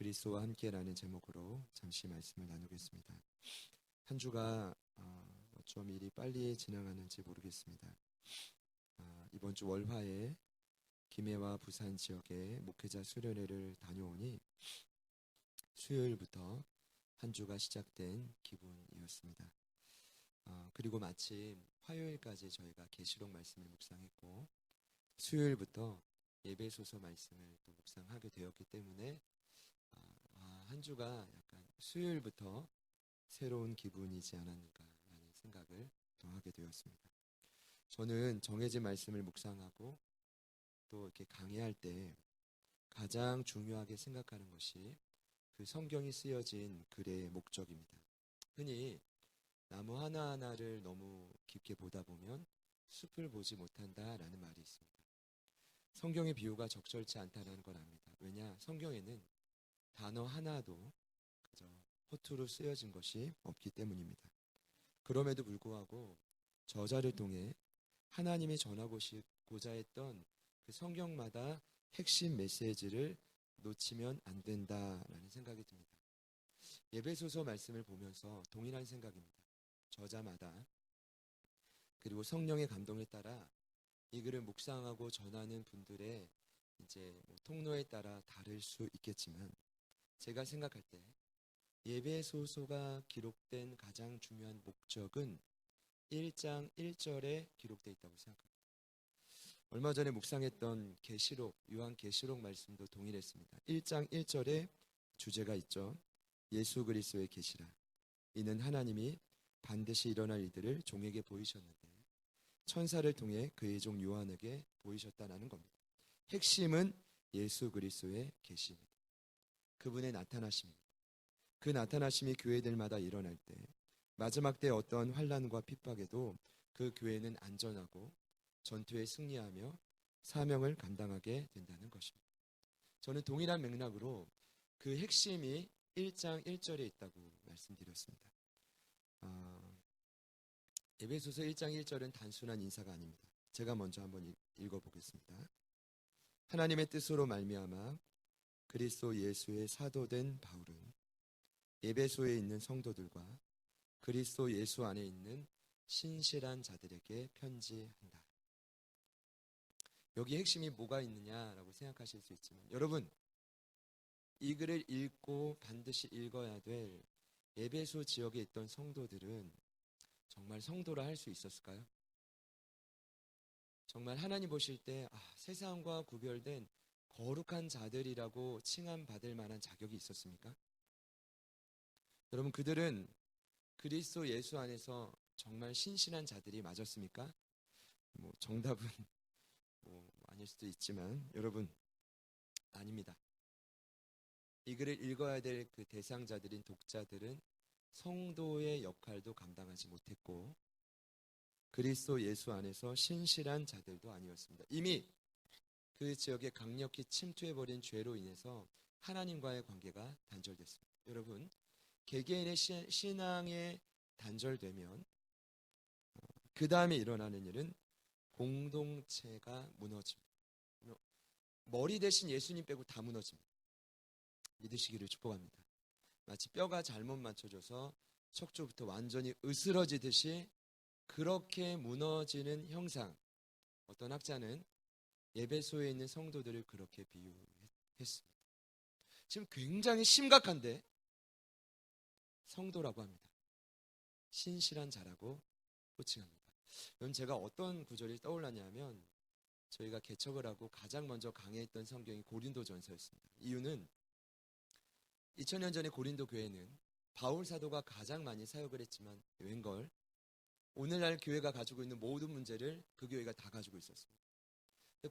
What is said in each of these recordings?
그리스도와 함께라는 제목으로 잠시 말씀을 나누겠습니다. 한 주가 어쩜 일이 빨리 지나가는지 모르겠습니다. 이번 주 월화에 김해와 부산 지역에 목회자 수련회를 다녀오니 수요일부터 한 주가 시작된 기분이었습니다. 그리고 마침 화요일까지 저희가 계시록 말씀을 묵상했고 수요일부터 예배소서 말씀을 또 묵상하게 되었기 때문에 한 주가 약간 수요일부터 새로운 기분이지 않았는가라는 생각을 또 하게 되었습니다. 저는 정해진 말씀을 묵상하고 또 이렇게 강의할 때 가장 중요하게 생각하는 것이 그 성경이 쓰여진 글의 목적입니다. 흔히 나무 하나하나를 너무 깊게 보다 보면 숲을 보지 못한다라는 말이 있습니다. 성경의 비유가 적절치 않다는 걸 압니다. 왜냐? 성경에는 단어 하나도 그저 허투루 쓰여진 것이 없기 때문입니다. 그럼에도 불구하고 저자를 통해 하나님이 전하고자 했던 그 성경마다 핵심 메시지를 놓치면 안 된다라는 생각이 듭니다. 예배소서 말씀을 보면서 동일한 생각입니다. 저자마다 그리고 성령의 감동에 따라 이 글을 묵상하고 전하는 분들의 이제 통로에 따라 다를 수 있겠지만 제가 생각할 때 예배소서가 기록된 가장 중요한 목적은 1장 1절에 기록되어 있다고 생각합니다. 얼마 전에 묵상했던 계시록, 요한계시록 말씀도 동일했습니다. 1장 1절에 주제가 있죠. 예수 그리스도의 계시라. 이는 하나님이 반드시 일어날 일들을 종에게 보이셨는데 천사를 통해 그의 종 요한에게 보이셨다는 겁니다. 핵심은 예수 그리스도의 계시입니다. 그분의 나타나심입니다. 그 나타나심이 교회들마다 일어날 때 마지막 때 어떤 환난과 핍박에도 그 교회는 안전하고 전투에 승리하며 사명을 감당하게 된다는 것입니다. 저는 동일한 맥락으로 그 핵심이 1장 1절에 있다고 말씀드렸습니다. 에베소서 1장 1절은 단순한 인사가 아닙니다. 제가 먼저 한번 읽어보겠습니다. 하나님의 뜻으로 말미암아 그리스도 예수의 사도된 바울은 에베소에 있는 성도들과 그리스도 예수 안에 있는 신실한 자들에게 편지한다. 여기 핵심이 뭐가 있느냐라고 생각하실 수 있지만 여러분, 이 글을 읽고 반드시 읽어야 될 에베소 지역에 있던 성도들은 정말 성도라 할 수 있었을까요? 정말 하나님 보실 때 세상과 구별된 거룩한 자들이라고 칭함받을 만한 자격이 있었습니까? 여러분, 그들은 그리스도 예수 안에서 정말 신실한 자들이 맞았습니까? 정답은 아닐 수도 있지만 여러분, 아닙니다. 이 글을 읽어야 될 그 대상자들인 독자들은 성도의 역할도 감당하지 못했고 그리스도 예수 안에서 신실한 자들도 아니었습니다. 이미 그 지역에 강력히 침투해버린 죄로 인해서 하나님과의 관계가 단절됐습니다. 여러분, 개개인의 신앙에 단절되면 그 다음에 일어나는 일은 공동체가 무너집니다. 머리 대신 예수님 빼고 다 무너집니다. 믿으시기를 축복합니다. 마치 뼈가 잘못 맞춰져서 척추부터 완전히 으스러지듯이 그렇게 무너지는 형상. 어떤 학자는 에베소에 있는 성도들을 그렇게 비유했습니다. 지금 굉장히 심각한데 성도라고 합니다. 신실한 자라고 호칭합니다. 여러분, 제가 어떤 구절이 떠올랐냐면 저희가 개척을 하고 가장 먼저 강의했던 성경이 고린도전서였습니다. 이유는 2000년 전에 고린도 교회는 바울 사도가 가장 많이 사역을 했지만 웬걸 오늘날 교회가 가지고 있는 모든 문제를 그 교회가 다 가지고 있었습니다.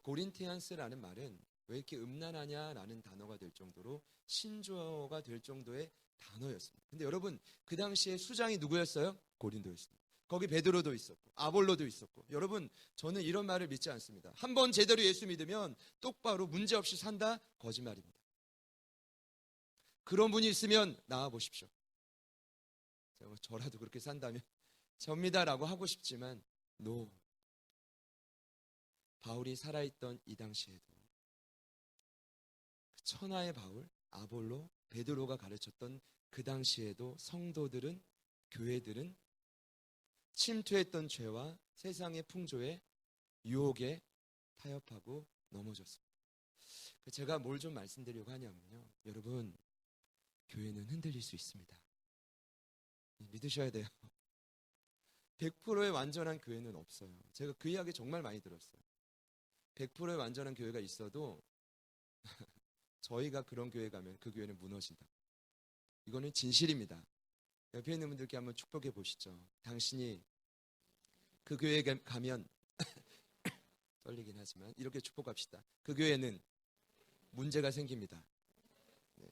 고린티안스라는 말은 왜 이렇게 음란하냐라는 단어가 될 정도로 신조어가 될 정도의 단어였습니다. 근데 여러분, 그 당시에 수장이 누구였어요? 고린도였습니다. 거기 베드로도 있었고 아볼로도 있었고. 여러분, 저는 이런 말을 믿지 않습니다. 한번 제대로 예수 믿으면 똑바로 문제없이 산다? 거짓말입니다. 그런 분이 있으면 나와 보십시오. 저라도 그렇게 산다면 접니다라고 하고 싶지만 바울이 살아있던 이 당시에도 그 천하의 바울, 아볼로, 베드로가 가르쳤던 그 당시에도 성도들은, 교회들은 침투했던 죄와 세상의 풍조에, 유혹에 타협하고 넘어졌습니다. 제가 뭘 좀 말씀드리려고 하냐면요, 여러분, 교회는 흔들릴 수 있습니다. 믿으셔야 돼요. 100%의 완전한 교회는 없어요. 제가 그 이야기 정말 많이 들었어요. 100%의 완전한 교회가 있어도 저희가 그런 교회 가면 그 교회는 무너진다. 이거는 진실입니다. 옆에 있는 분들께 한번 축복해 보시죠. 당신이 그 교회에 가면 떨리긴 하지만 이렇게 축복합시다. 그 교회는 문제가 생깁니다. 네.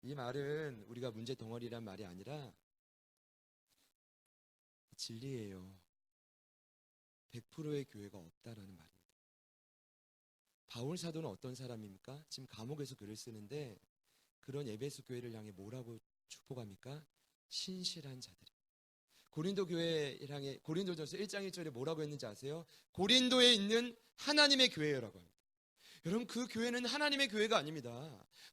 이 말은 우리가 문제 덩어리란 말이 아니라 진리예요. 100%의 교회가 없다라는 말입니다. 바울 사도는 어떤 사람입니까? 지금 감옥에서 글을 쓰는데 그런 에베소 교회를 향해 뭐라고 축복합니까? 신실한 자들이. 고린도 교회를 향해 고린도전서 1장 1절에 뭐라고 했는지 아세요? 고린도에 있는 하나님의 교회라고 합니다. 여러분, 그 교회는 하나님의 교회가 아닙니다.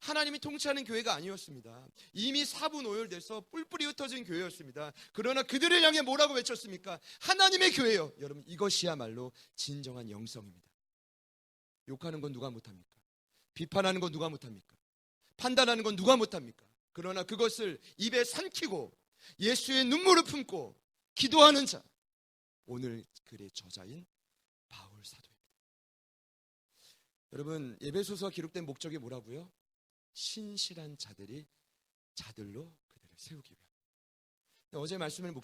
하나님이 통치하는 교회가 아니었습니다. 이미 사분오열돼서 뿔뿔이 흩어진 교회였습니다. 그러나 그들을 향해 뭐라고 외쳤습니까? 하나님의 교회요. 여러분, 이것이야말로 진정한 영성입니다. 욕하는 건 누가 못합니까? 비판하는 건 누가 못합니까? 판단하는 건 누가 못합니까? 그러나 그것을 입에 삼키고 예수의 눈물을 품고 기도하는 자, 오늘 글의 저자인 바울 사도입니다. 여러분, 에베소서가 기록된 목적이 뭐라고요? 신실한 자들이 자들로 그들을 세우기 위함. 어제 말씀을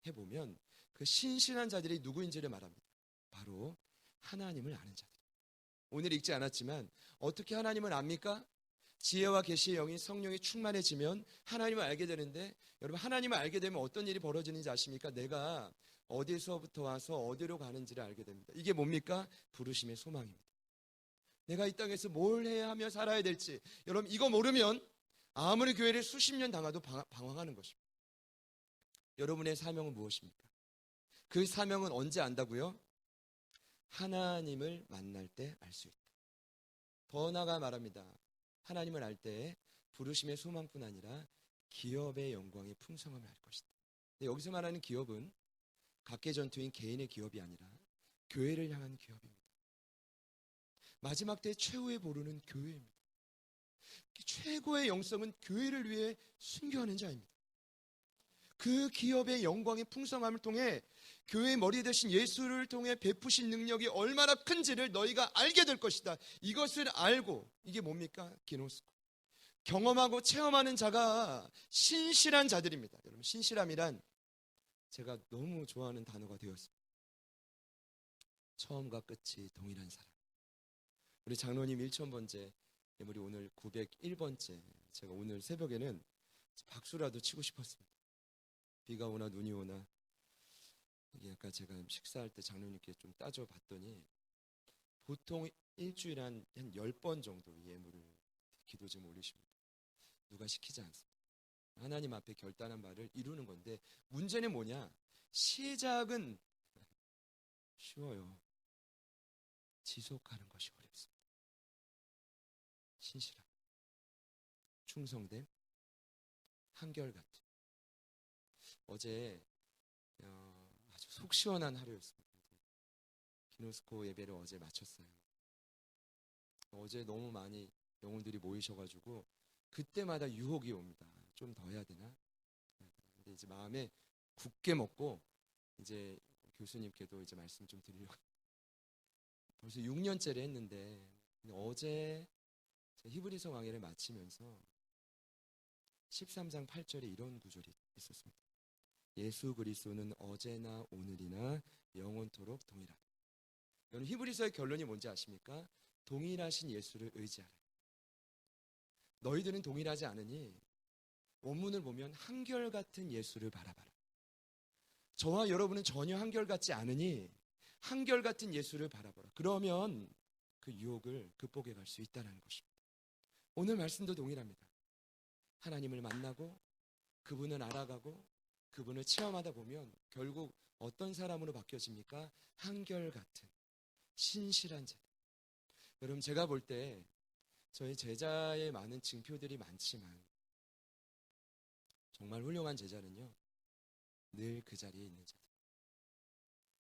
해보면 그 신실한 자들이 누구인지를 말합니다. 바로 하나님을 아는 자들. 오늘 읽지 않았지만 어떻게 하나님을 압니까? 지혜와 계시의 영이 성령이 충만해지면 하나님을 알게 되는데, 여러분, 하나님을 알게 되면 어떤 일이 벌어지는지 아십니까? 내가 어디서부터 와서 어디로 가는지를 알게 됩니다. 이게 뭡니까? 부르심의 소망입니다. 내가 이 땅에서 뭘 해야 하며 살아야 될지, 여러분, 이거 모르면 아무리 교회를 수십 년 당해도 방황하는 것입니다. 여러분의 사명은 무엇입니까? 그 사명은 언제 안다고요? 하나님을 만날 때 알 수 있다. 더 나아가 말합니다. 하나님을 알 때 부르심의 소망뿐 아니라 기업의 영광의 풍성함을 알 것이다. 여기서 말하는 기업은 각계 전투인 개인의 기업이 아니라 교회를 향한 기업입니다. 마지막 때 최후의 보루는 교회입니다. 최고의 영성은 교회를 위해 순교하는 자입니다. 그 기업의 영광의 풍성함을 통해 교회의 머리 대신 예수를 통해 베푸신 능력이 얼마나 큰지를 너희가 알게 될 것이다. 이것을 알고, 이게 뭡니까? 기노스코. 경험하고 체험하는 자가 신실한 자들입니다. 여러분, 신실함이란 제가 너무 좋아하는 단어가 되었습니다. 처음과 끝이 동일한 사람. 우리 장로님 1000번째, 우리 오늘 901번째, 제가 오늘 새벽에는 박수라도 치고 싶었습니다. 비가 오나 눈이 오나. 이게 아까 제가 식사할 때 장로님께 좀 따져봤더니 보통 일주일에 한 10번 정도 예물을 기도 좀 올리십니다. 누가 시키지 않습니다. 하나님 앞에 결단한 말을 이루는 건데, 문제는 뭐냐? 시작은 쉬워요. 지속하는 것이 어렵습니다. 신실함, 충성됨, 한결같음. 어제 아주 속 시원한 하루였습니다. 기노스코 예배를 어제 마쳤어요. 어제 너무 많이 영혼들이 모이셔가지고 그때마다 유혹이 옵니다. 좀 더 해야 되나? 근데 이제 마음에 굳게 먹고 이제 교수님께도 이제 말씀 좀 드리려고. 벌써 6년째를 했는데 어제 히브리서 강의를 마치면서 13장 8절에 이런 구절이 있었습니다. 예수 그리스도는 어제나 오늘이나 영원토록 동일하다. 여러분, 히브리서의 결론이 뭔지 아십니까? 동일하신 예수를 의지하라. 너희들은 동일하지 않으니 원문을 보면 한결같은 예수를 바라봐라. 저와 여러분은 전혀 한결같지 않으니 한결같은 예수를 바라봐라. 그러면 그 유혹을 극복해 갈 수 있다는 것입니다. 오늘 말씀도 동일합니다. 하나님을 만나고 그분을 알아가고 그분을 체험하다 보면 결국 어떤 사람으로 바뀌어집니까? 한결같은 신실한 자. 여러분, 제가 볼 때 저희 제자의 많은 징표들이 많지만 정말 훌륭한 제자는요, 늘 그 자리에 있는 자들.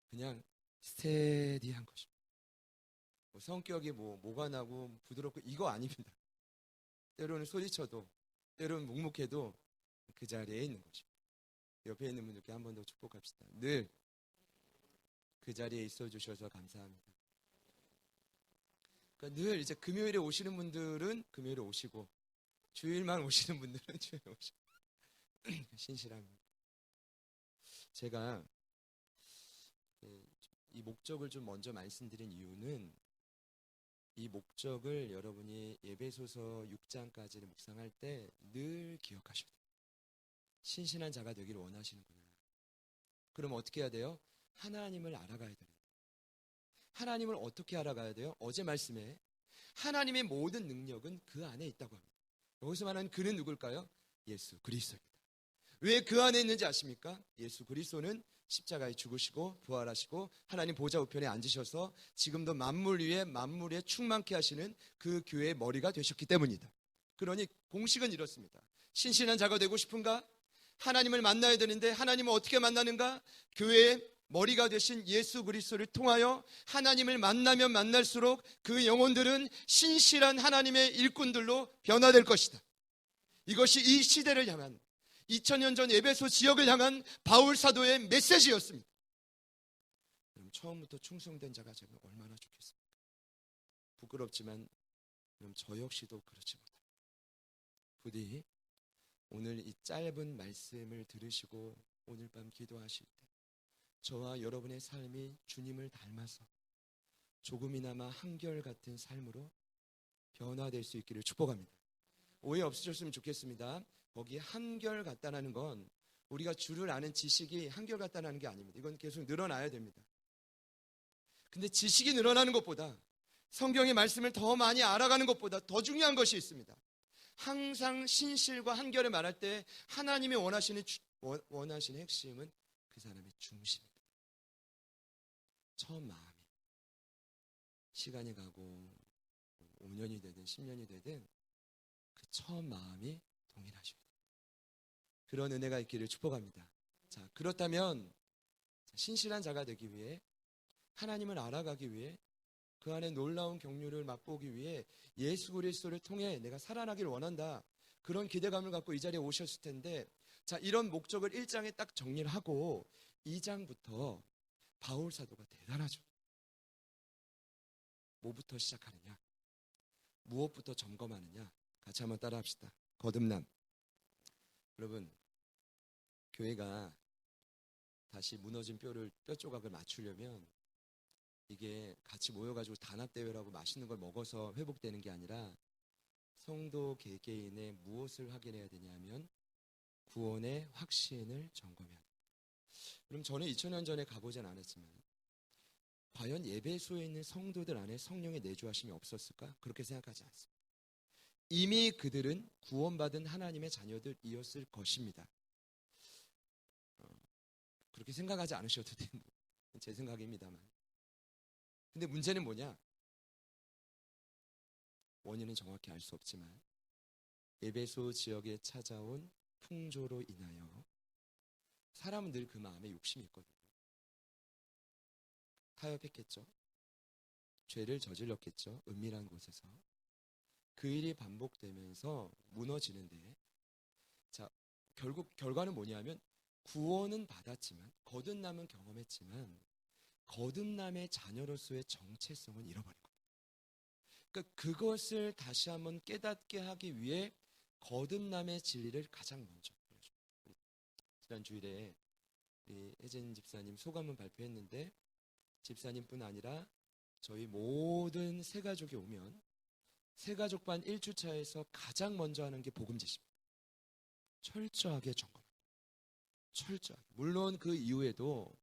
그냥 스테디한 것입니다. 성격이 뭐가 나고 부드럽고 이거 아닙니다. 때로는 소리쳐도, 때로는 묵묵해도 그 자리에 있는 것입니다. 옆에 있는 분들께 한 번 더 축복합시다. 늘 그 자리에 있어 주셔서 감사합니다. 그러니까 늘 이제 금요일에 오시는 분들은 금요일에 오시고, 주일만 오시는 분들은 주일에 오시고, 신실합니다. 제가 이 목적을 좀 먼저 말씀드린 이유는, 이 목적을 여러분이 에베소서 6장까지를 묵상할 때 늘 기억하셔야 돼요. 신실한 자가 되기를 원하시는구나. 그럼 어떻게 해야 돼요? 하나님을 알아가야 돼요. 하나님을 어떻게 알아가야 돼요? 어제 말씀에 하나님의 모든 능력은 그 안에 있다고 합니다. 여기서 말하는 그는 누굴까요? 예수 그리스도입니다. 왜 그 안에 있는지 아십니까? 예수 그리스도는 십자가에 죽으시고 부활하시고 하나님 보좌 우편에 앉으셔서 지금도 만물 위에 만물에 충만케 하시는 그 교회의 머리가 되셨기 때문이다. 그러니 공식은 이렇습니다. 신실한 자가 되고 싶은가? 하나님을 만나야 되는데 하나님을 어떻게 만나는가? 교회의 머리가 되신 예수 그리스도를 통하여 하나님을 만나면 만날수록 그 영혼들은 신실한 하나님의 일꾼들로 변화될 것이다. 이것이 이 시대를 향한 2000년 전 에베소 지역을 향한 바울 사도의 메시지였습니다. 그럼 처음부터 충성된 자가 되면 얼마나 좋겠습니까? 부끄럽지만 그럼 저 역시도 그렇지 못합니다. 부디 오늘 이 짧은 말씀을 들으시고 오늘 밤 기도하실 때 저와 여러분의 삶이 주님을 닮아서 조금이나마 한결같은 삶으로 변화될 수 있기를 축복합니다. 오해 없으셨으면 좋겠습니다. 거기 한결같다는 건 우리가 주를 아는 지식이 한결같다는 게 아닙니다. 이건 계속 늘어나야 됩니다. 근데 지식이 늘어나는 것보다 성경의 말씀을 더 많이 알아가는 것보다 더 중요한 것이 있습니다. 항상 신실과 한결을 말할 때 하나님이 원하시는 핵심은 그 사람의 중심입니다. 처음 마음이 시간이 가고 5년이 되든 10년이 되든 그 처음 마음이 동일하셔야 돼요. 그런 은혜가 있기를 축복합니다. 자, 그렇다면 신실한 자가 되기 위해 하나님을 알아가기 위해 그 안에 놀라운 경륜을 맛보기 위해 예수 그리스도를 통해 내가 살아나기를 원한다. 그런 기대감을 갖고 이 자리에 오셨을 텐데, 자, 이런 목적을 1장에 딱 정리를 하고 2장부터 바울 사도가 대단하죠. 뭐부터 시작하느냐? 무엇부터 점검하느냐? 같이 한번 따라 합시다. 거듭남. 여러분, 교회가 다시 무너진 뼈 조각을 맞추려면 이게 같이 모여가지고 단합대회라고 맛있는 걸 먹어서 회복되는 게 아니라 성도 개개인의 무엇을 확인해야 되냐면 구원의 확신을 점검해야 됩니다. 그럼 저는 2000년 전에 가보진 않았지만 과연 에베소에 있는 성도들 안에 성령의 내주하심이 없었을까? 그렇게 생각하지 않습니다. 이미 그들은 구원받은 하나님의 자녀들이었을 것입니다. 그렇게 생각하지 않으셔도 되는 제 생각입니다만. 근데 문제는 뭐냐? 원인은 정확히 알 수 없지만 에베소 지역에 찾아온 풍조로 인하여 사람은 늘 그 마음에 욕심이 있거든요. 타협했겠죠. 죄를 저질렀겠죠. 은밀한 곳에서. 그 일이 반복되면서 무너지는데, 자, 결국 결과는 뭐냐면 구원은 받았지만 거듭남은 경험했지만 거듭남의 자녀로서의 정체성은 잃어버린 겁니다. 그러니까 그것을 다시 한번 깨닫게 하기 위해 거듭남의 진리를 가장 먼저 보여줍니다. 지난 주일에 우리 혜진 집사님 소감문 발표했는데, 집사님뿐 아니라 저희 모든 새가족이 오면 새가족반 1주차에서 가장 먼저 하는 게 복음제시입니다. 철저하게 점검합니다. 철저하게. 물론 그 이후에도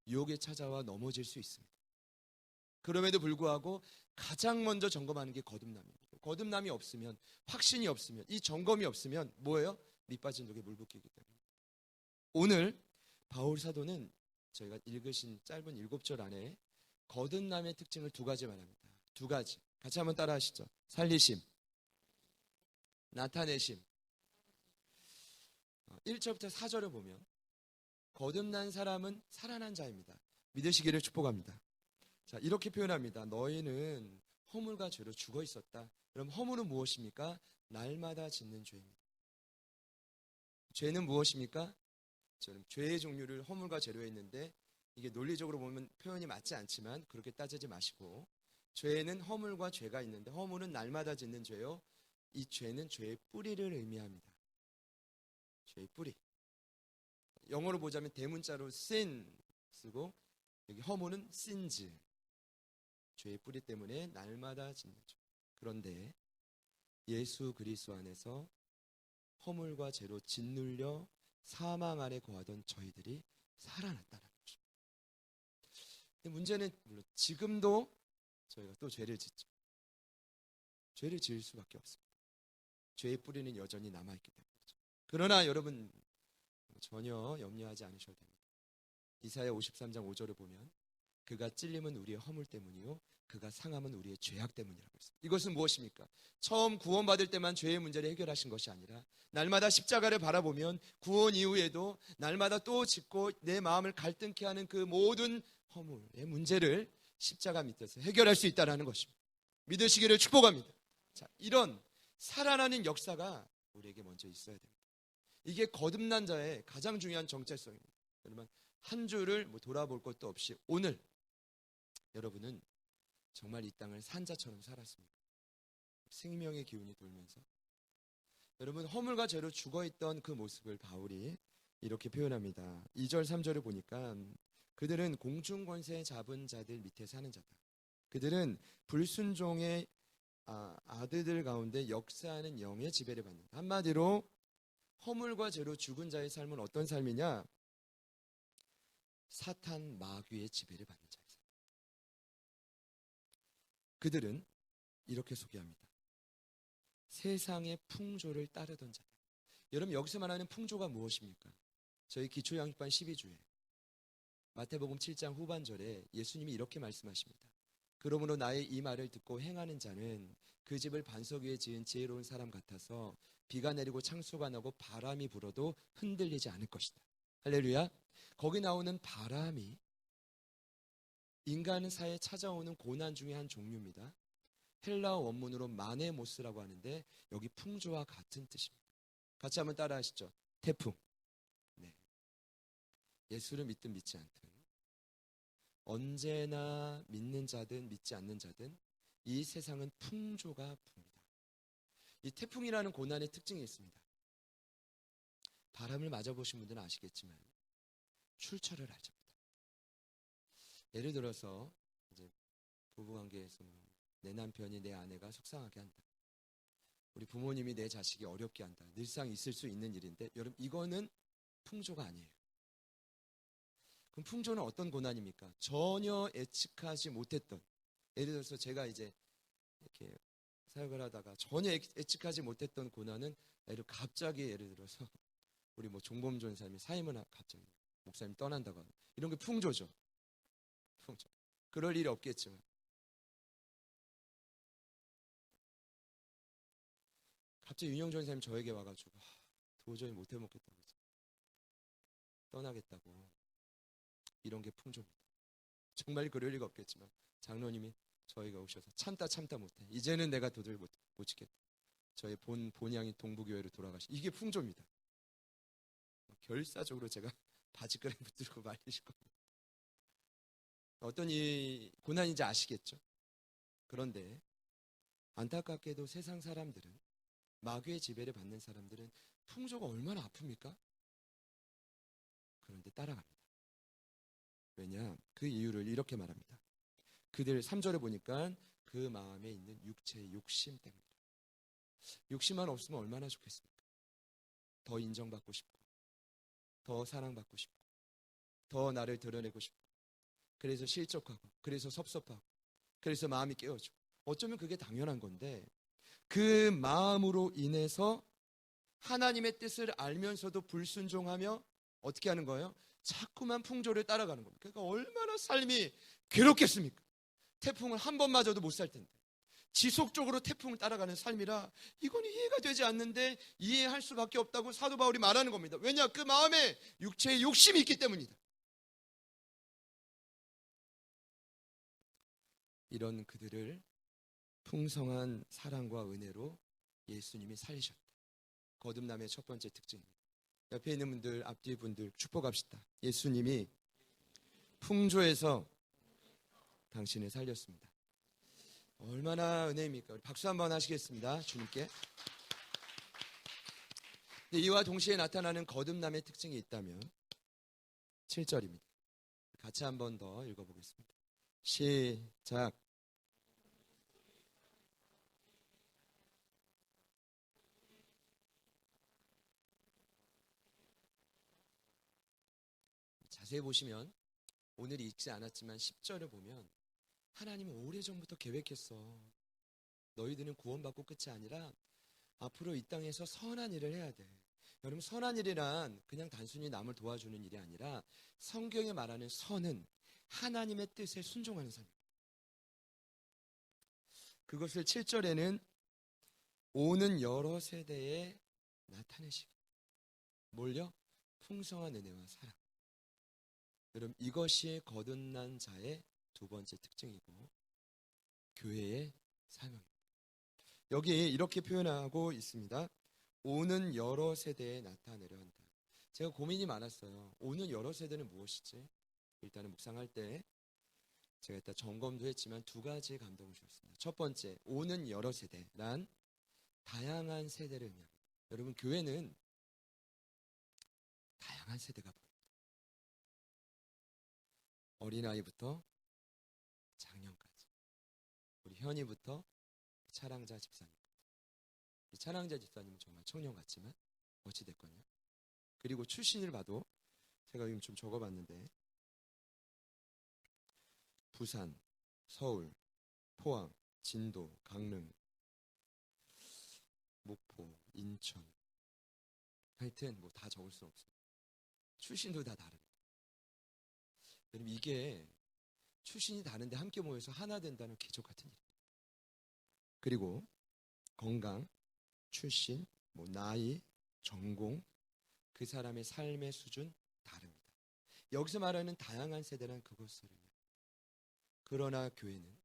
유혹에 찾아와 넘어질 수 있습니다. 그럼에도 불구하고 가장 먼저 점검하는 게 거듭남입니다. 거듭남이 없으면, 확신이 없으면, 이 점검이 없으면 뭐예요? 밑빠진 독에 물 붓기이기 때문에. 오늘 바울 사도는 저희가 읽으신 짧은 7절 안에 거듭남의 특징을 2가지 말합니다. 2가지. 같이 한번 따라 하시죠. 살리심, 나타내심. 1절부터 4절을 보면 거듭난 사람은 살아난 자입니다. 믿으시기를 축복합니다. 자, 이렇게 표현합니다. 너희는 허물과 죄로 죽어 있었다. 그럼 허물은 무엇입니까? 날마다 짓는 죄입니다. 죄는 무엇입니까? 저는 죄의 종류를 허물과 죄로 했는데 이게 논리적으로 보면 표현이 맞지 않지만 그렇게 따지지 마시고, 죄는 허물과 죄가 있는데 허물은 날마다 짓는 죄요. 이 죄는 죄의 뿌리를 의미합니다. 죄의 뿌리. 영어로 보자면 대문자로 sin 쓰고 여기 허물은 sins. 죄의 뿌리 때문에 날마다 짓는 죄. 그런데 예수 그리스도 안에서 허물과 죄로 짓눌려 사망 아래 거하던 저희들이 살아났다는 것입니다. 근데 문제는 물론 지금도 저희가 또 죄를 짓죠. 죄를 지을 수밖에 없습니다. 죄의 뿌리는 여전히 남아있기 때문이죠. 그러나 여러분 전혀 염려하지 않으셔도 됩니다. 이사야 53장 5절을 보면 그가 찔림은 우리의 허물 때문이요 그가 상함은 우리의 죄악 때문이라고 했습니다. 이것은 무엇입니까? 처음 구원받을 때만 죄의 문제를 해결하신 것이 아니라 날마다 십자가를 바라보면 구원 이후에도 날마다 또 짓고 내 마음을 갈등케 하는 그 모든 허물의 문제를 십자가 밑에서 해결할 수 있다는 것입니다. 믿으시기를 축복합니다. 자, 이런 살아나는 역사가 우리에게 먼저 있어야 됩니다. 이게 거듭난 자의 가장 중요한 정체성입니다. 여러분 한 주를 돌아볼 것도 없이 오늘 여러분은 정말 이 땅을 산자처럼 살았습니까? 생명의 기운이 돌면서 여러분 허물과 죄로 죽어있던 그 모습을 바울이 이렇게 표현합니다. 2절 3절을 보니까 그들은 공중권세 잡은 자들 밑에 사는 자다. 그들은 불순종의 아들들 가운데 역사하는 영의 지배를 받는다. 한마디로 허물과 죄로 죽은 자의 삶은 어떤 삶이냐? 사탄 마귀의 지배를 받는 자의 삶. 그들은 이렇게 소개합니다. 세상의 풍조를 따르던 자다. 여러분 여기서 말하는 풍조가 무엇입니까? 저희 기초양육반 12주에 마태복음 7장 후반절에 예수님이 이렇게 말씀하십니다. 그러므로 나의 이 말을 듣고 행하는 자는 그 집을 반석 위에 지은 지혜로운 사람 같아서 비가 내리고 창수가 나고 바람이 불어도 흔들리지 않을 것이다. 할렐루야. 거기 나오는 바람이 인간 사이에 찾아오는 고난 중에 한 종류입니다. 헬라어 원문으로 마네모스라고 하는데 여기 풍조와 같은 뜻입니다. 같이 한번 따라 하시죠. 태풍. 네. 예수를 믿든 믿지 않든 언제나 믿는 자든 믿지 않는 자든 이 세상은 풍조가 붑니다. 이 태풍이라는 고난의 특징이 있습니다. 바람을 맞아보신 분들은 아시겠지만 출처를 알죠. 예를 들어서 이제 부부관계에서 내 남편이 내 아내가 속상하게 한다. 우리 부모님이 내 자식이 어렵게 한다. 늘상 있을 수 있는 일인데 여러분 이거는 풍조가 아니에요. 그럼 풍조는 어떤 고난입니까? 전혀 예측하지 못했던, 예를 들어서 제가 이제 이렇게 사역을 하다가 전혀 예측하지 못했던 고난은 갑자기 예를 들어서 우리 종범 전사님이 사임을 갑자기 목사님 떠난다고 하는 이런 게 풍조죠. 풍조. 그럴 일이 없겠지만 갑자기 윤영 전사님 저에게 와가지고 도저히 못 해먹겠다고 떠나겠다고, 이런 게 풍조입니다. 정말 그럴 리가 없겠지만 장로님이 저희가 오셔서 참다 못해. 이제는 내가 도저히 못 지켰다. 저의 본향이 동부교회로 이게 풍조입니다. 결사적으로 제가 바지가랑이 붙들고 말리실 겁니다. 어떤 이 고난인지 아시겠죠? 그런데 안타깝게도 세상 사람들은, 마귀의 지배를 받는 사람들은 풍조가 얼마나 아픕니까? 그런데 따라갑니다. 왜냐? 그 이유를 이렇게 말합니다. 그들 3절에 보니까 그 마음에 있는 육체의 욕심 때문이다. 욕심만 없으면 얼마나 좋겠습니까? 더 인정받고 싶고, 더 사랑받고 싶고, 더 나를 드러내고 싶고, 그래서 실족하고, 그래서 섭섭하고, 그래서 마음이 깨어지고, 어쩌면 그게 당연한 건데 그 마음으로 인해서 하나님의 뜻을 알면서도 불순종하며 어떻게 하는 거예요? 자꾸만 풍조를 따라가는 겁니다. 그러니까 얼마나 삶이 괴롭겠습니까? 태풍을 한 번 맞아도 못 살 텐데, 지속적으로 태풍을 따라가는 삶이라 이건 이해가 되지 않는데 이해할 수밖에 없다고 사도 바울이 말하는 겁니다. 왜냐? 그 마음에 육체의 욕심이 있기 때문이다. 이런 그들을 풍성한 사랑과 은혜로 예수님이 살리셨다. 거듭남의 첫 번째 특징입니다. 옆에 있는 분들, 앞뒤 분들 축복합시다. 예수님이 풍조에서 당신을 살렸습니다. 얼마나 은혜입니까? 우리 박수 한번 하시겠습니다. 주님께. 이와 동시에 나타나는 거듭남의 특징이 있다면 7절입니다. 같이 한 번 더 읽어보겠습니다. 시작. 자세히 보시면 오늘 읽지 않았지만 10절을 보면 하나님은 오래전부터 계획했어. 너희들은 구원받고 끝이 아니라 앞으로 이 땅에서 선한 일을 해야 돼. 여러분, 선한 일이란 그냥 단순히 남을 도와주는 일이 아니라 성경에 말하는 선은 하나님의 뜻에 순종하는 삶입니다. 그것을 7절에는 오는 여러 세대에 나타내시기. 뭘요? 풍성한 은혜와 사랑. 여러분, 이것이 거듭난 자의 두 번째 특징이고 교회의 사명입니다. 여기 이렇게 표현하고 있습니다. 오는 여러 세대에 나타내려 한다. 제가 고민이 많았어요. 오는 여러 세대는 무엇이지? 일단은 묵상할 때 제가 일단 점검도 했지만 두 가지 감동을 주었습니다. 첫 번째, 오는 여러 세대란 다양한 세대를 의미합니다. 여러분, 교회는 다양한 세대가 보입니다. 어린아이부터 장년까지, 우리 현이부터 차량자 집사님까지. 이 차량자 집사님은 정말 청년 같지만 어찌됐건요. 그리고 출신을 봐도 제가 지금 좀 적어봤는데 부산, 서울, 포항, 진도, 강릉, 목포, 인천, 하여튼 뭐 다 적을 수 없어요. 출신도 다 다릅니다. 여러분, 이게 출신이 다른데 함께 모여서 하나 된다는 기적 같은 일입니다. 그리고 건강, 출신, 뭐 나이, 전공, 그 사람의 삶의 수준 다릅니다. 여기서 말하는 다양한 세대란 그것을 의미합니다. 그러나 교회는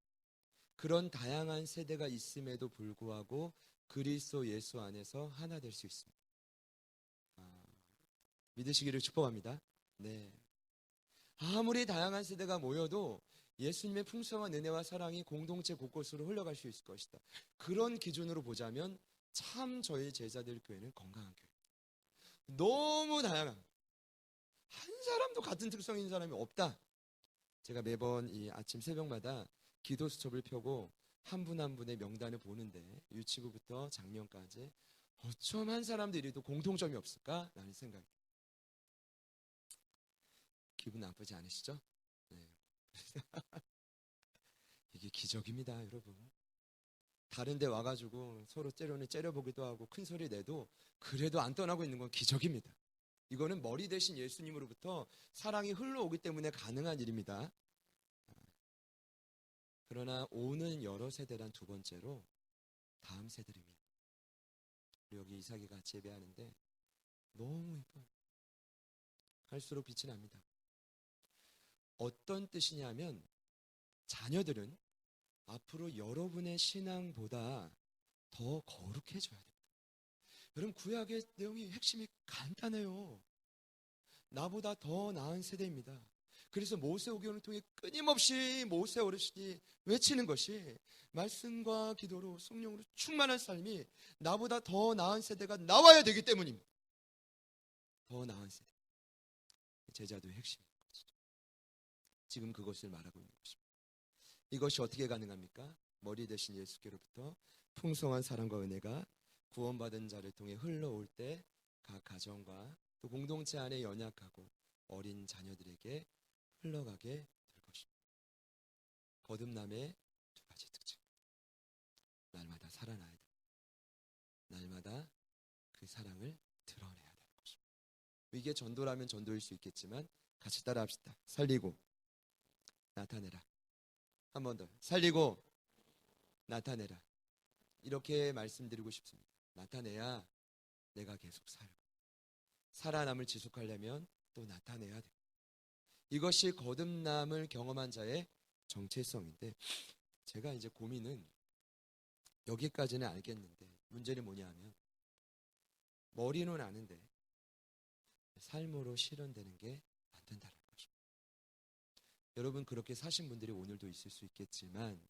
그런 다양한 세대가 있음에도 불구하고 그리스도 예수 안에서 하나 될 수 있습니다. 믿으시기를 축복합니다. 네. 아무리 다양한 세대가 모여도 예수님의 풍성한 은혜와 사랑이 공동체 곳곳으로 흘러갈 수 있을 것이다. 그런 기준으로 보자면 참 저희 제자들 교회는 건강한 교회입니다. 너무 다양한, 한 사람도 같은 특성 있는 사람이 없다. 제가 매번 이 아침 새벽마다 기도 수첩을 펴고 한 분 한 분의 명단을 보는데 유치부부터 장년까지 어쩜 한 사람들이도 공통점이 없을까? 라는 생각이. 기분 나쁘지 않으시죠? 네. 이게 기적입니다, 여러분. 다른 데 와가지고 서로 때로는 째려보기도 하고 큰 소리 내도 그래도 안 떠나고 있는 건 기적입니다. 이거는 머리 대신 예수님으로부터 사랑이 흘러오기 때문에 가능한 일입니다. 그러나 오는 여러 세대란 두 번째로 다음 세대입니다. 여기 이삭이 같이 예배하는데 너무 예뻐요. 할수록 빛이 납니다. 어떤 뜻이냐면 자녀들은 앞으로 여러분의 신앙보다 더 거룩해져야 됩니다. 여러분, 구약의 내용이 핵심이 간단해요. 나보다 더 나은 세대입니다. 그래서 모세오경을 통해 끊임없이 모세 어르신이 외치는 것이 말씀과 기도로 성령으로 충만한 삶이 나보다 더 나은 세대가 나와야 되기 때문입니다. 더 나은 세대. 제자도의 핵심인 것이죠. 지금 그것을 말하고 있는 것입니다. 이것이 어떻게 가능합니까? 머리 대신 예수께로부터 풍성한 사랑과 은혜가 구원받은 자를 통해 흘러올 때 각 가정과 또 공동체 안에 연약하고 어린 자녀들에게 흘러가게 될 것입니다. 거듭남의 두 가지 특징. 날마다 살아나야 됩니다. 날마다 그 사랑을 드러내야 되는 것입니다. 이게 전도라면 전도일 수 있겠지만 같이 따라합시다. 살리고 나타내라. 한 번 더. 살리고 나타내라. 이렇게 말씀드리고 싶습니다. 나타내야 내가 계속 살고, 살아남을 지속하려면 또 나타내야 돼요. 이것이 거듭남을 경험한 자의 정체성인데, 제가 이제 고민은 여기까지는 알겠는데, 문제는 뭐냐 하면 머리는 아는데 삶으로 실현되는 게 안 된다는 것입니다. 여러분, 그렇게 사신 분들이 오늘도 있을 수 있겠지만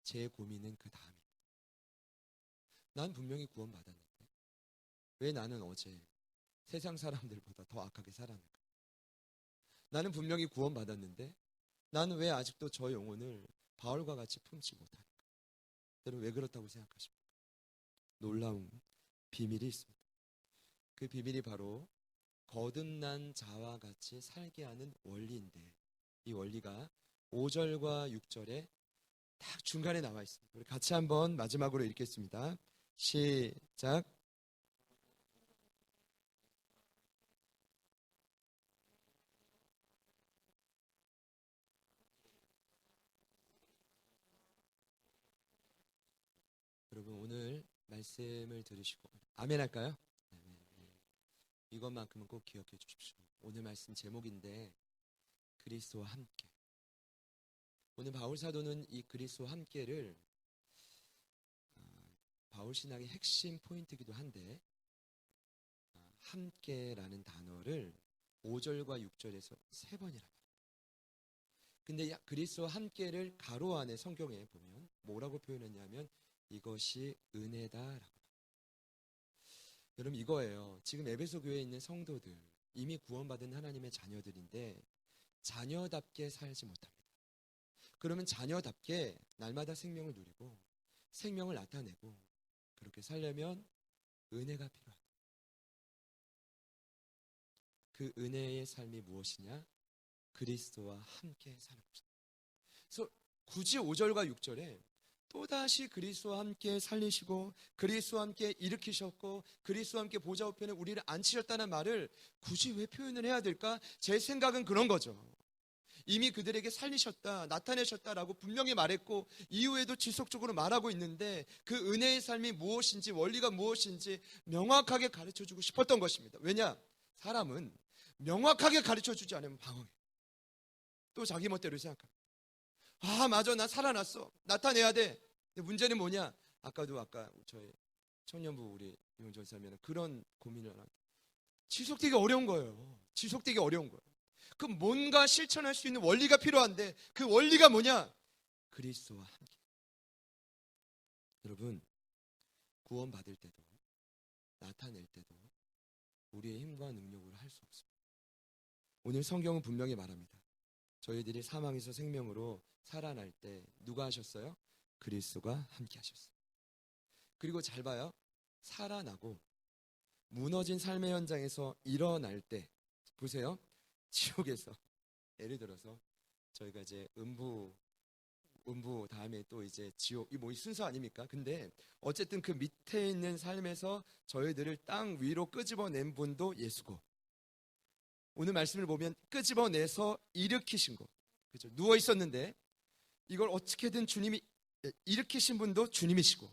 제 고민은 그 다음입니다. 난 분명히 구원받았는데 왜 나는 어제 세상 사람들보다 더 악하게 살아날까? 나는 분명히 구원받았는데 나는 왜 아직도 저 영혼을 바울과 같이 품지 못할까? 여러분, 왜 그렇다고 생각하십니까? 놀라운 비밀이 있습니다. 그 비밀이 바로 거듭난 자와 같이 살게 하는 원리인데, 이 원리가 5절과 6절에 딱 중간에 나와 있습니다. 우리 같이 한번 마지막으로 읽겠습니다. 시작. 여러분, 오늘 말씀을 들으시고 아멘 할까요? 아멘. 이것만큼은 꼭 기억해 주십시오. 오늘 말씀 제목인데 그리스도와 함께. 오늘 바울 사도는 이 그리스도와 함께를 바울 신학의 핵심 포인트이기도 한데, 함께라는 단어를 5절과 6절에서 3번이나 말해요. 근데 그리스도와 함께를 가로 안에 성경에 보면 뭐라고 표현했냐면 이것이 은혜다라고. 여러분, 이거예요. 지금 에베소 교회에 있는 성도들, 이미 구원받은 하나님의 자녀들인데 자녀답게 살지 못합니다. 그러면 자녀답게 날마다 생명을 누리고 생명을 나타내고 그렇게 살려면 은혜가 필요합니다. 그 은혜의 삶이 무엇이냐? 그리스도와 함께 사는 것입니다. 그래서 굳이 5절과 6절에 또다시 그리스도와 함께 살리시고 그리스도와 함께 일으키셨고 그리스도와 함께 보좌 우편에 우리를 앉히셨다는 말을 굳이 왜 표현을 해야 될까? 제 생각은 그런 거죠. 이미 그들에게 살리셨다, 나타내셨다라고 분명히 말했고 이후에도 지속적으로 말하고 있는데 그 은혜의 삶이 무엇인지, 원리가 무엇인지 명확하게 가르쳐주고 싶었던 것입니다. 왜냐? 사람은 명확하게 가르쳐주지 않으면 방황해요. 또 자기 멋대로 생각합니다. 맞아, 나 살아났어, 나타내야 돼. 근데 문제는 뭐냐? 아까 저희 청년부 우리 이용전 사님은 그런 고민을 하나. 지속되기 어려운 거예요. 지속되기 어려운 거예요. 그 뭔가 실천할 수 있는 원리가 필요한데 그 원리가 뭐냐? 그리스도와 함께. 여러분, 구원받을 때도 나타낼 때도 우리의 힘과 능력으로 할 수 없습니다. 오늘 성경은 분명히 말합니다. 저희들이 사망에서 생명으로 살아날 때 누가 하셨어요? 그리스도가 함께 하셨어요. 그리고 잘 봐요. 살아나고 무너진 삶의 현장에서 일어날 때 보세요. 지옥에서 예를 들어서 저희가 이제 음부 다음에 또 이제 지옥, 이 뭐 순서 아닙니까? 근데 어쨌든 그 밑에 있는 삶에서 저희들을 땅 위로 끄집어낸 분도 예수고, 오늘 말씀을 보면 끄집어내서 일으키신 거, 그렇죠? 누워 있었는데 이걸 어떻게든 주님이 일으키신 분도 주님이시고,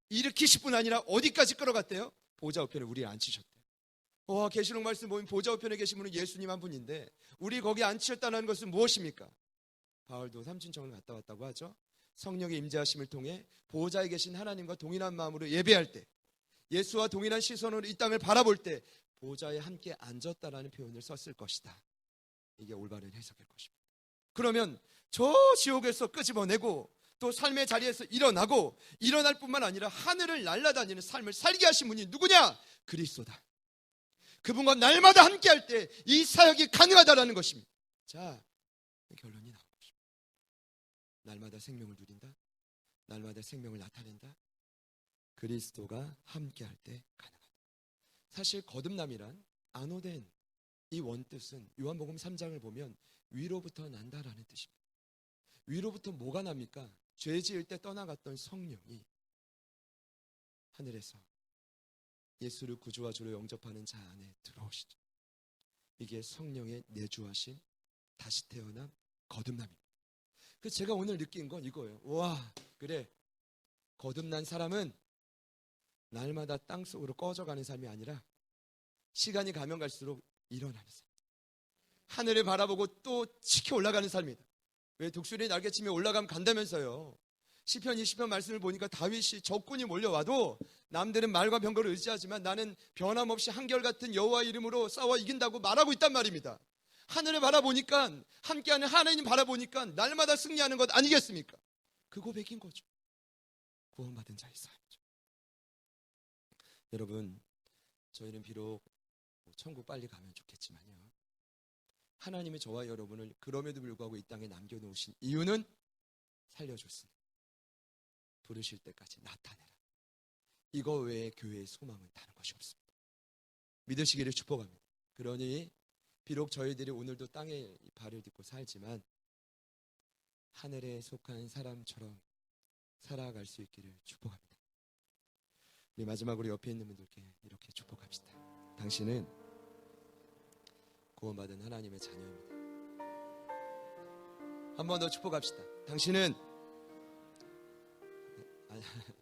일으키실 뿐 아니라 어디까지 끌어갔대요? 보좌 우편에 우리를 앉히셨대요. 계시록 말씀 보면 보좌 우편에 계신 분은 예수님 한 분인데 우리 거기 앉히셨다는 것은 무엇입니까? 바울도 삼층청을 갔다 왔다고 하죠. 성령의 임재하심을 통해 보좌에 계신 하나님과 동일한 마음으로 예배할 때, 예수와 동일한 시선으로 이 땅을 바라볼 때 보좌에 함께 앉았다라는 표현을 썼을 것이다. 이게 올바른 해석일 것입니다. 그러면 저 지옥에서 끄집어내고 또 삶의 자리에서 일어날 뿐만 아니라 하늘을 날아다니는 삶을 살게 하신 분이 누구냐? 그리스도다. 그분과 날마다 함께할 때 이 사역이 가능하다라는 것입니다. 자, 결론이 나온 것입니다. 날마다 생명을 누린다, 날마다 생명을 나타낸다, 그리스도가 함께할 때 가능하다. 사실 거듭남이란 안호된 이 원뜻은 요한복음 3장을 보면 위로부터 난다라는 뜻입니다. 위로부터 뭐가 납니까? 죄 지을 때 떠나갔던 성령이 하늘에서 예수를 구주와 주로 영접하는 자 안에 들어오시죠. 이게 성령의 내주하신 다시 태어난 거듭남입니다. 그 제가 오늘 느낀 건 이거예요. 와, 그래. 거듭난 사람은 날마다 땅속으로 꺼져가는 삶이 아니라 시간이 가면 갈수록 일어나는 삶. 하늘을 바라보고 또 치켜 올라가는 삶이다. 왜 독수리 날개치며 올라가면 간다면서요. 시편 20편 말씀을 보니까 다윗이 적군이 몰려와도 남들은 말과 병거를 의지하지만 나는 변함없이 한결같은 여호와 이름으로 싸워 이긴다고 말하고 있단 말입니다. 하늘을 바라보니까, 함께하는 하나님 바라보니까 날마다 승리하는 것 아니겠습니까? 그 고백인 거죠. 구원받은 자의 삶이죠. 여러분, 저희는 비록 천국 빨리 가면 좋겠지만요, 하나님이 저와 여러분을 그럼에도 불구하고 이 땅에 남겨놓으신 이유는 살려줬습니다. 부르실 때까지 나타내라. 이거 외에 교회의 소망은 다른 것이 없습니다. 믿으시기를 축복합니다. 그러니 비록 저희들이 오늘도 땅에 발을 딛고 살지만 하늘에 속한 사람처럼 살아갈 수 있기를 축복합니다. 우리 마지막으로 옆에 있는 분들께 이렇게 축복합시다. 당신은 구원받은 하나님의 자녀입니다. 한 번 더 축복합시다.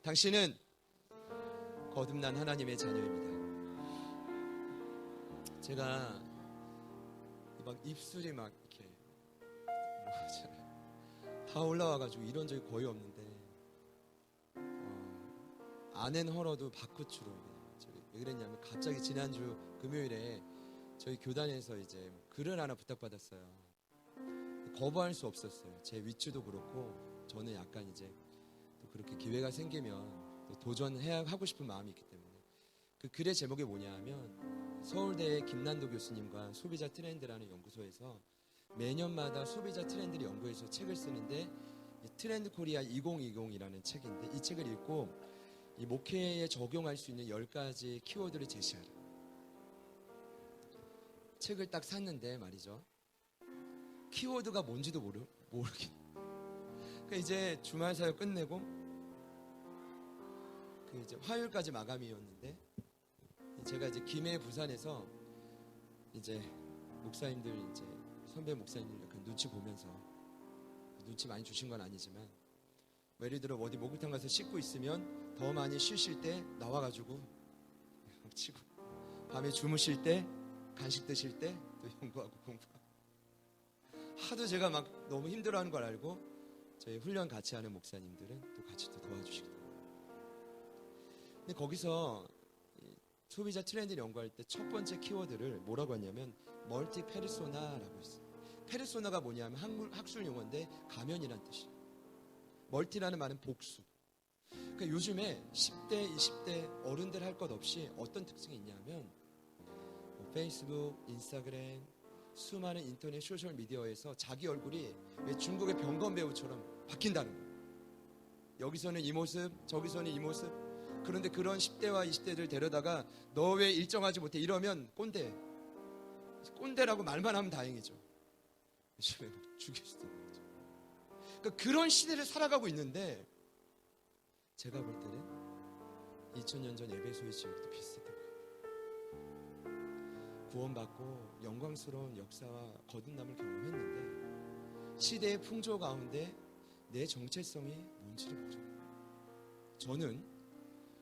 당신은 거듭난 하나님의 자녀입니다. 제가 막 입술이 막 이렇게 다 올라와가지고 이런 적이 거의 없는데, 안엔 헐어도 밖으로. 왜 그랬냐면 갑자기 지난주 금요일에 저희 교단에서 이제 글을 하나 부탁받았어요. 거부할 수 없었어요. 제 위치도 그렇고 저는 약간 이제 또 그렇게 기회가 생기면 또 도전해야 하고 싶은 마음이 있기 때문에. 그 글의 제목이 뭐냐 하면, 서울대의 김난도 교수님과 소비자 트렌드라는 연구소에서 매년마다 소비자 트렌드를 연구해서 책을 쓰는데, 트렌드 코리아 2020이라는 책인데, 이 책을 읽고 이 목회에 적용할 수 있는 10가지 키워드를 제시하라. 책을 딱 샀는데 말이죠, 키워드가 뭔지도 모르겠. 그러니까 이제 주말 사역 끝내고 그 이제 화요일까지 마감이었는데, 제가 이제 김해 부산에서 이제 목사님들, 이제 선배 목사님들 약간 눈치 보면서, 눈치 많이 주신 건 아니지만, 예를 들어 어디 목욕탕 가서 씻고 있으면 더 많이 쉬실 때 나와가지고 치고, 밤에 주무실 때, 간식 드실 때 또 연구하고 공부하고, 하도 제가 막 너무 힘들어하는 걸 알고 저희 훈련 같이 하는 목사님들은 또 같이 또 도와주시더라고요. 근데 거기서 소비자 트렌드를 연구할 때 첫 번째 키워드를 뭐라고 했냐면 멀티 페르소나라고 했어요. 페르소나가 뭐냐면 학술 용어인데 가면이란 뜻이에요. 멀티라는 말은 복수. 그러니까 요즘에 10대, 20대 어른들 할 것 없이 어떤 특징이 있냐면, 페이스북, 인스타그램, 수많은 인터넷 소셜 미디어에서 자기 얼굴이 왜 중국의 병건 배우처럼 바뀐다는 거예요. 여기서는 이 모습, 저기서는 이 모습. 그런데 그런 10대와 20대를 데려다가 너 왜 일정하지 못해 이러면 꼰대라고 말만 하면 다행이죠. 요즘에 죽일 수도 있는 거죠. 그러니까 그런 시대를 살아가고 있는데, 제가 볼 때는 2000년 전 에베소의 지역도 비슷했던 거예요. 구원받고 영광스러운 역사와 거듭남을 경험했는데 시대의 풍조 가운데 내 정체성이 뭔지를 모르는 거예요. 저는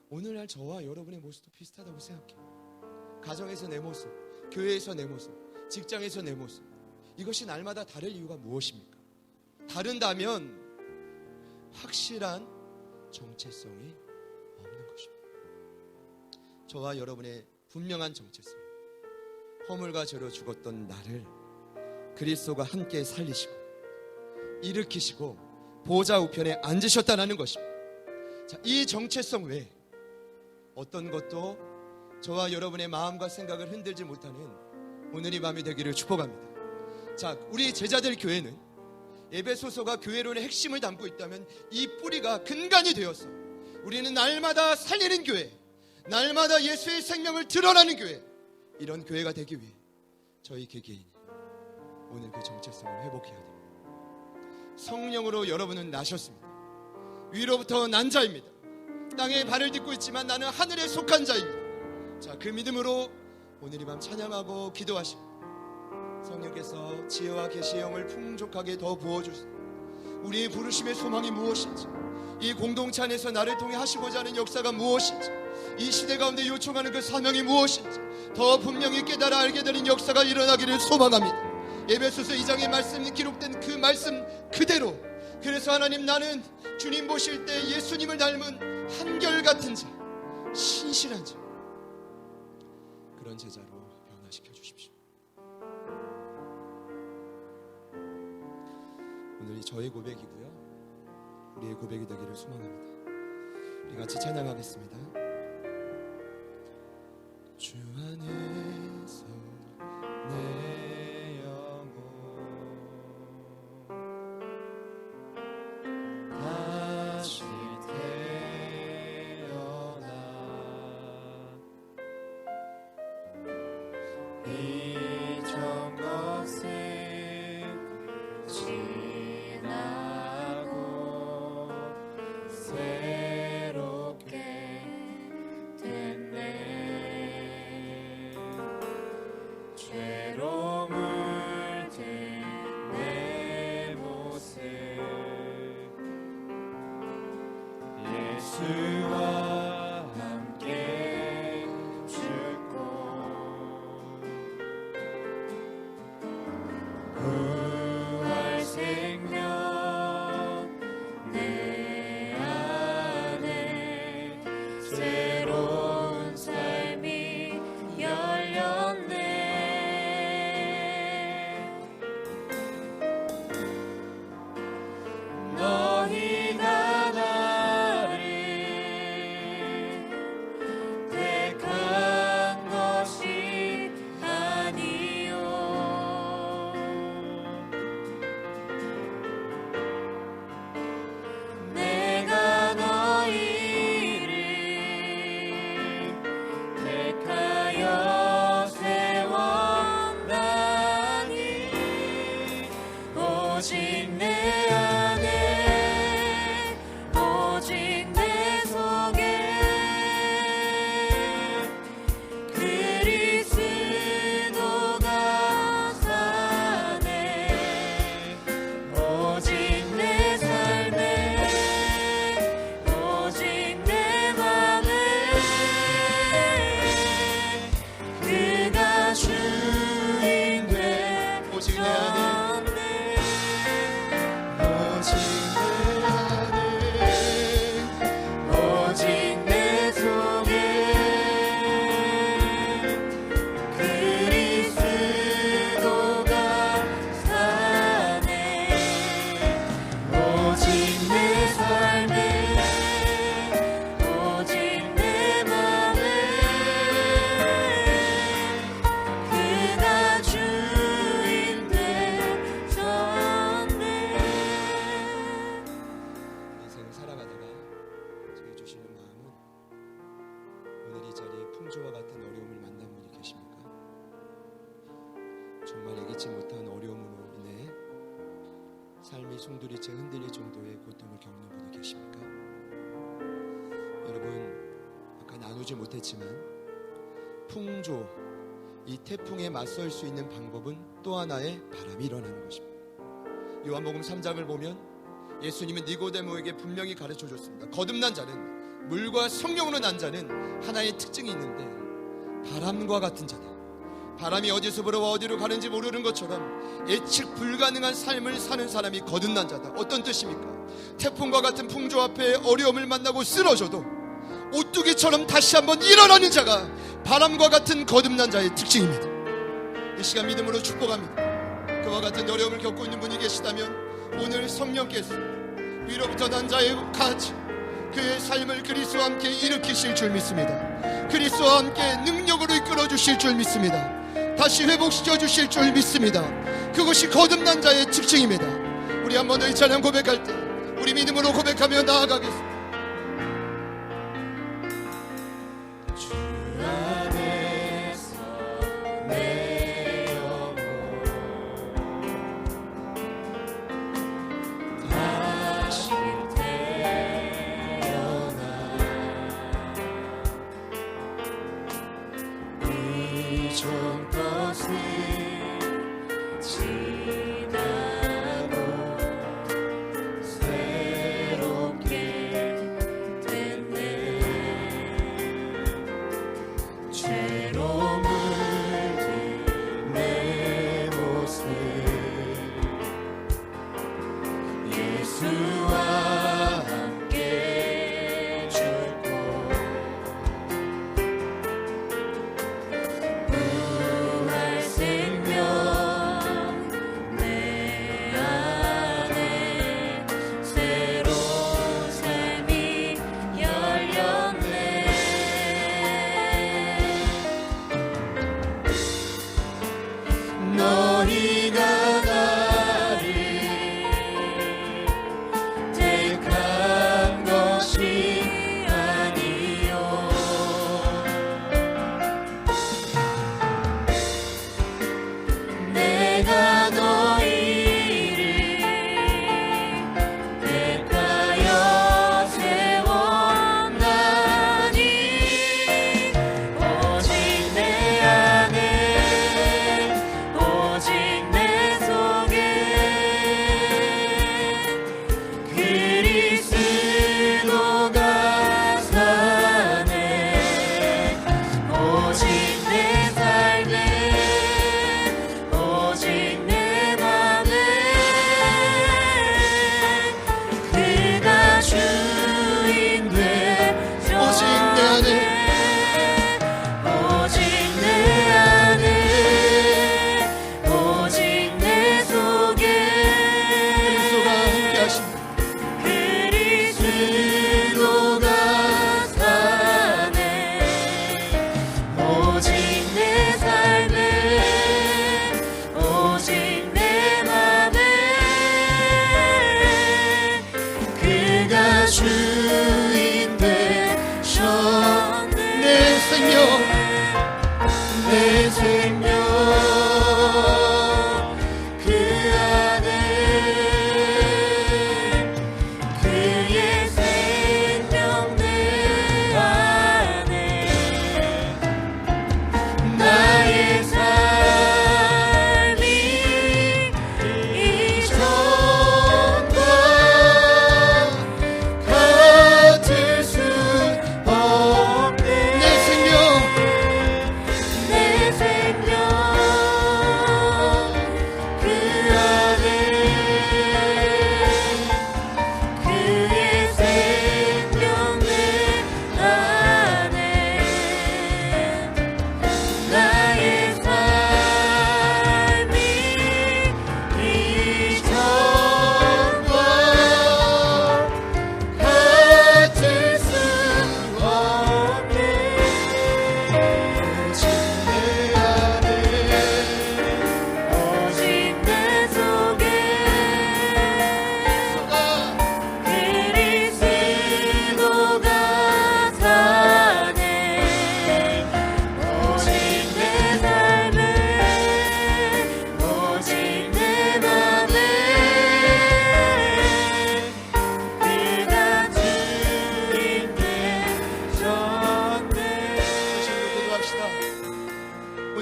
오늘날 저와 여러분의 모습도 비슷하다고 생각해요. 가정에서 내 모습, 교회에서 내 모습, 직장에서 내 모습, 이것이 날마다 다를 이유가 무엇입니까? 다른다면 확실한 정체성이 없는 것입니다. 저와 여러분의 분명한 정체성, 허물과 죄로 죽었던 나를 그리스도가 함께 살리시고 일으키시고 보좌 우편에 앉으셨다는 것입니다. 자, 이 정체성 외에 어떤 것도 저와 여러분의 마음과 생각을 흔들지 못하는 오늘 이 밤이 되기를 축복합니다. 자, 우리 제자들 교회는 에베소서가 교회론의 핵심을 담고 있다면 이 뿌리가 근간이 되어서 우리는 날마다 살리는 교회, 날마다 예수의 생명을 드러나는 교회, 이런 교회가 되기 위해 저희 개개인이 오늘 그 정체성을 회복해야 됩니다. 성령으로 여러분은 나셨습니다. 위로부터 난 자입니다. 땅에 발을 딛고 있지만 나는 하늘에 속한 자입니다. 자, 그 믿음으로 오늘 이 밤 찬양하고 기도하시고 성령께서 지혜와 계시의 영을 풍족하게 더 부어주시고 우리의 부르심의 소망이 무엇인지, 이 공동체 안에서 나를 통해 하시고자 하는 역사가 무엇인지, 이 시대 가운데 요청하는 그 사명이 무엇인지 더 분명히 깨달아 알게 되는 역사가 일어나기를 소망합니다. 에베소서 2장에 말씀이 기록된 그 말씀 그대로, 그래서 하나님, 나는 주님 보실 때 예수님을 닮은 한결같은 자, 신실한 자, 그런 제자로 변화시켜 주십시오. 오늘이 저의 고백이고요, 우리의 고백이 되기를 소망합니다. 우리 같이 찬양하겠습니다. 주 안에서 내 영혼 다시 태어나 이전 것은 지나고 새롭게 됐네. 죄로 물든 내 모습 예수와 함께 죽고 부활 생명 내 안에 새로운 삶이 열렸네. 너희가 나를 택한 것이 아니요, 내가 너희를 택하여 세웠나니 오직 내 안에 오직 내 속에 그리스도가 사네. 오직 내 삶에 오직 내 맘에 그가 주인 돼. 오직 내 안에 오직 내 안에 오직 내 속에 그리스도가 사네. 오직 내 삶에 오직 내 맘에 그가 주인 되셨네. 인생을 살아가다가 저희 주시는 마음은, 오늘 이 자리에 풍조와 같은 어려움을 만난 분이 계십니까? 정말 예기치 못한 어려움으로 인해 삶이 송두리째 흔들릴 정도의 고통을 겪는 분이 계십니까? 여러분, 아까 나누지 못했지만 풍조, 이 태풍에 맞설 수 있는 방법은 또 하나의 바람이 일어나는 것입니다. 요한복음 3장을 보면 예수님은 니고데모에게 분명히 가르쳐 줬습니다. 거듭난 자는, 물과 성령으로 난 자는 하나의 특징이 있는데 바람과 같은 자다. 바람이 어디서 불어와 어디로 가는지 모르는 것처럼 예측 불가능한 삶을 사는 사람이 거듭난 자다. 어떤 뜻입니까? 태풍과 같은 풍조 앞에 어려움을 만나고 쓰러져도 오뚜기처럼 다시 한번 일어나는 자가 바람과 같은 거듭난 자의 특징입니다. 이 시간 믿음으로 축복합니다. 그와 같은 어려움을 겪고 있는 분이 계시다면 오늘 성령께서 위로부터 난 자의 같이 그의 삶을 그리스도와 함께 일으키실 줄 믿습니다. 그리스도와 함께 능력으로 이끌어 주실 줄 믿습니다. 다시 회복시켜 주실 줄 믿습니다. 그것이 거듭난 자의 특징입니다. 우리 한 번 더 이 찬양 고백할 때 우리 믿음으로 고백하며 나아가겠습니다. 주 안에서 내 영혼 다시 태어나 이전 것은 지나고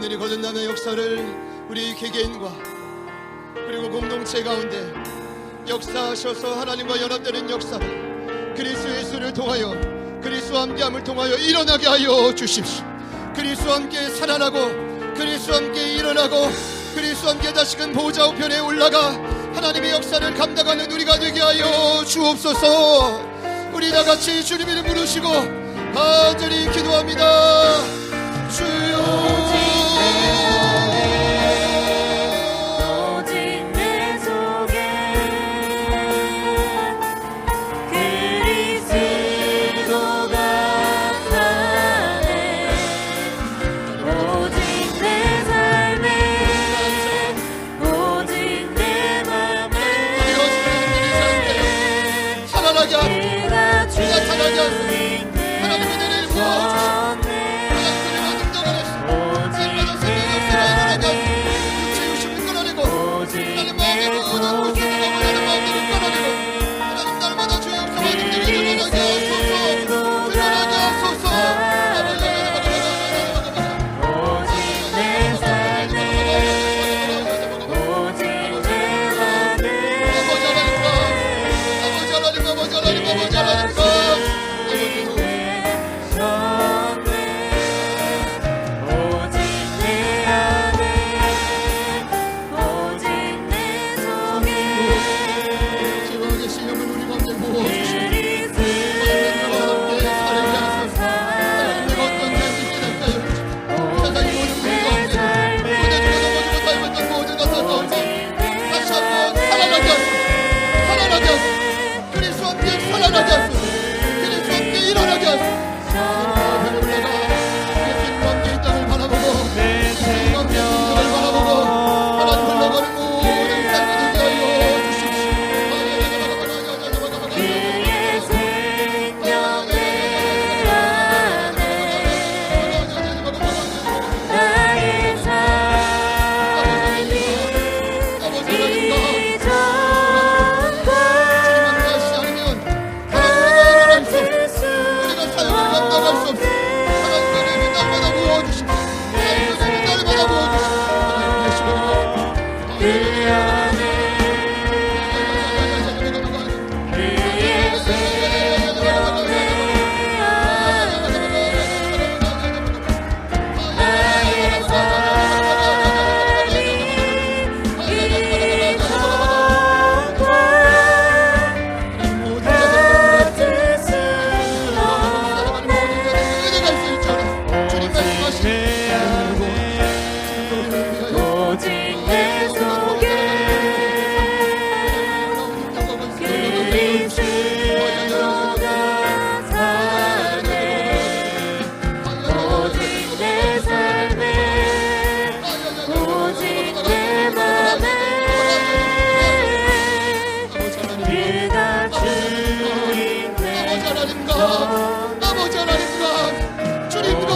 오늘이 거듭남의 역사를 우리 개개인과 그리고 공동체 가운데 역사하셔서 하나님과 연합되는 역사를 그리스도 예수를 통하여 그리스도와 함께함을 통하여 일어나게 하여 주십시오. 그리스도와 함께 살아나고 그리스도와 함께 일어나고 그리스도와 함께 다시금 보좌 우편에 올라가 하나님의 역사를 감당하는 우리가 되게 하여 주옵소서. 우리 다같이 주님 이름 부르시고 간절히 기도합니다. 주여 아버지 하나님 주님과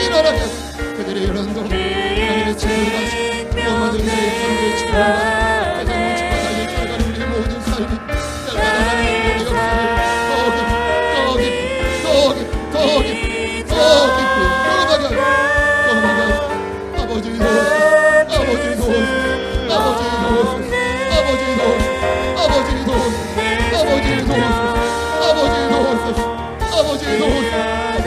일어나게 그들의 일어난 동안 하나님의 친구가 모든 내 삶의 친구가 가장 뭉치고 달리 살아가는 우리 모든 삶이 하나님 우리 역사를 더 깊이 경험하게 아버지 도우소서 아버지 도우소서 아버지 도우소서 아버지 도우소서 아버지 도우소서 아버지 도우소서 아버지 도우소서 아버지 도우소서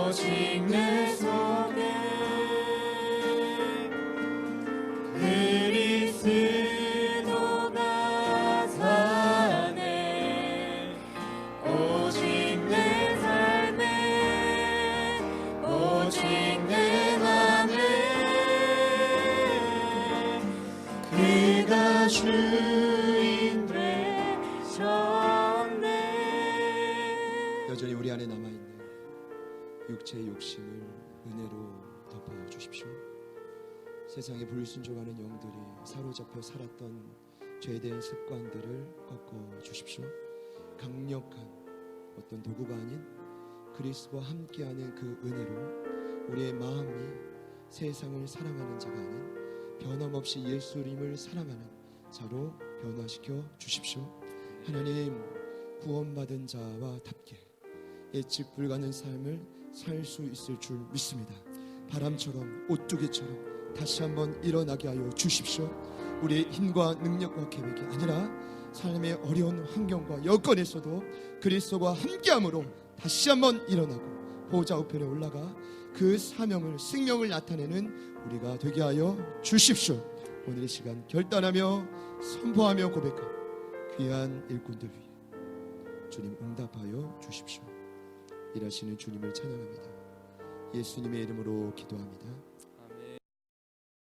오직 내 속에 그리스도가 사네 오직 내 삶에 오직 내 맘에 그가 주인 되셨네. 여전히 우리 안에 남아있는 육체의 욕심을 은혜로 덮어주십시오. 세상에 불순종하는 영들이 사로잡혀 살았던 죄된 습관들을 꺾어주십시오. 강력한 어떤 도구가 아닌 그리스도와 함께하는 그 은혜로 우리의 마음이 세상을 사랑하는 자가 아닌 변함없이 예수님을 사랑하는 자로 변화시켜 주십시오. 하나님, 구원받은 자와 답게 예측 불가능한 삶을 살 수 있을 줄 믿습니다. 바람처럼 오뚜기처럼 다시 한번 일어나게 하여 주십시오. 우리의 힘과 능력과 계획이 아니라 삶의 어려운 환경과 여건에서도 그리스도와 함께함으로 다시 한번 일어나고 보좌 우편에 올라가 그 사명을 생명을 나타내는 우리가 되게 하여 주십시오. 오늘 이 시간 결단하며 선포하며 고백한 귀한 일꾼들 위해 주님 응답하여 주십시오. 일하시는 주님을 찬양합니다. 예수님의 이름으로 기도합니다.